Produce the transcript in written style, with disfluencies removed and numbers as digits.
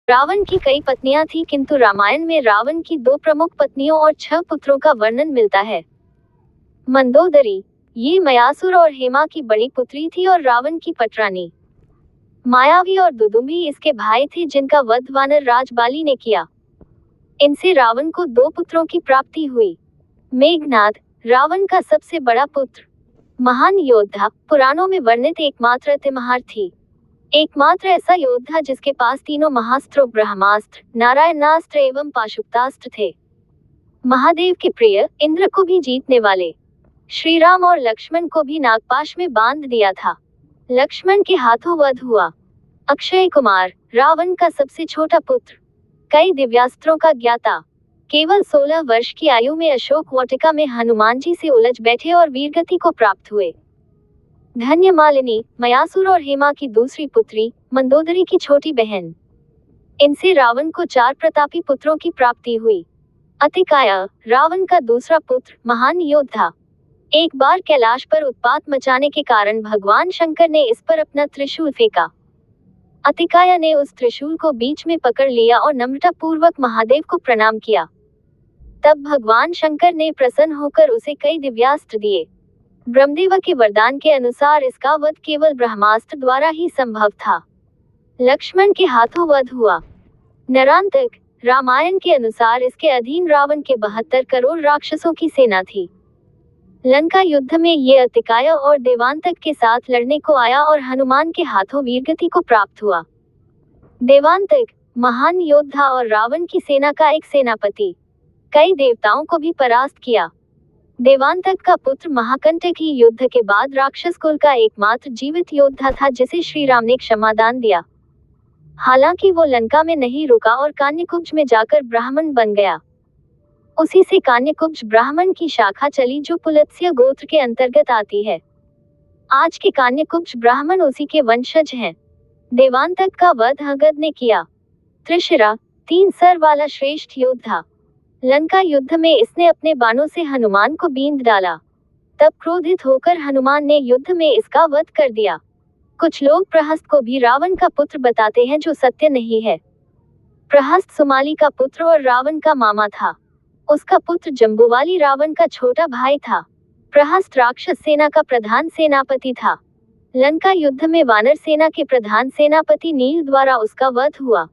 रावण की कई पत्नियां थी, किंतु रामायण में रावण की 2 प्रमुख पत्नियों और 6 पुत्रों का वर्णन मिलता है। मंदोदरी, ये मयासुर और हेमा की बड़ी पुत्री थी और रावण की पटरानी। मायावी और दुदुम्भी इसके भाई थे, जिनका वध वानर राज बाली ने किया। इनसे रावण को 2 पुत्रों की प्राप्ति हुई। मेघनाद, रावण का सबसे बड़ा पुत्र, महान योद्धा, पुराणों में वर्णित एकमात्र तिमहार एकमात्र ऐसा योद्धा जिसके पास तीनों महास्त्रों ब्रह्मास्त्र, नारायणास्त्र एवं पाशुपतास्त्र थे। महादेव के प्रिय, इंद्र को भी जीतने वाले श्री राम और लक्ष्मण को भी नागपाश में बांध दिया था। लक्ष्मण के हाथों वध हुआ। अक्षय कुमार, रावण का सबसे छोटा पुत्र, कई दिव्यास्त्रों का ज्ञाता, केवल 16 वर्ष की आयु में अशोक वाटिका में हनुमान जी से उलझ बैठे और वीरगति को प्राप्त हुए। धन्यमालिनी, मयासुर और हेमा की दूसरी पुत्री, मंदोदरी की छोटी बहन। इनसे रावण को 4 प्रतापी पुत्रों की प्राप्ति हुई। अतिकाय, रावण का दूसरा पुत्र, महान योद्धा। एक बार कैलाश पर उत्पात मचाने के कारण भगवान शंकर ने इस पर अपना त्रिशूल फेंका। अतिकाय ने उस त्रिशूल को बीच में पकड़ लिया और नम्रता पूर्वक महादेव को प्रणाम किया। तब भगवान शंकर ने प्रसन्न होकर उसे कई दिव्यास्त्र दिए। ब्रह्मदेव के वरदान के अनुसार इसका वध केवल ब्रह्मास्त्र द्वारा ही संभव था। लक्ष्मण के हाथों वध हुआ। नरांतक, रामायण के अनुसार इसके अधीन रावण के 72 करोड़ राक्षसों की सेना थी। लंका युद्ध में ये अतिकाय और देवांतक के साथ लड़ने को आया और हनुमान के हाथों वीरगति को प्राप्त हुआ। देवांतक, महान योद्धा और रावण की सेना का एक सेनापति, कई देवताओं को भी परास्त किया। देवांतक का पुत्र महाकंटक ही युद्ध के बाद राक्षस कुल का एकमात्र जीवित योद्धा था, जिसे श्री राम ने क्षमादान दिया। हालांकि वो लंका में नहीं रुका और कान्यकुब्ज में जाकर ब्राह्मण बन गया। उसी से कान्यकुब्ज ब्राह्मण की शाखा चली, जो पुलत्स्य गोत्र के अंतर्गत आती है। आज के कान्यकुब्ज ब्राह्मण उसी के वंशज हैं। देवांतक का वध अंगद ने किया। त्रिशिरा, 3 सर वाला श्रेष्ठ योद्धा, लंका युद्ध में इसने अपने बाणों से हनुमान को बींध डाला। तब क्रोधित होकर हनुमान ने युद्ध में इसका वध कर दिया। कुछ लोग प्रहस्त को भी रावण का पुत्र बताते हैं, जो सत्य नहीं है। प्रहस्त सुमाली का पुत्र और रावण का मामा था। उसका पुत्र जम्बुवाली रावण का छोटा भाई था। प्रहस्त राक्षस सेना का प्रधान सेनापति था। लंका युद्ध में वानर सेना के प्रधान सेनापति नील द्वारा उसका वध हुआ।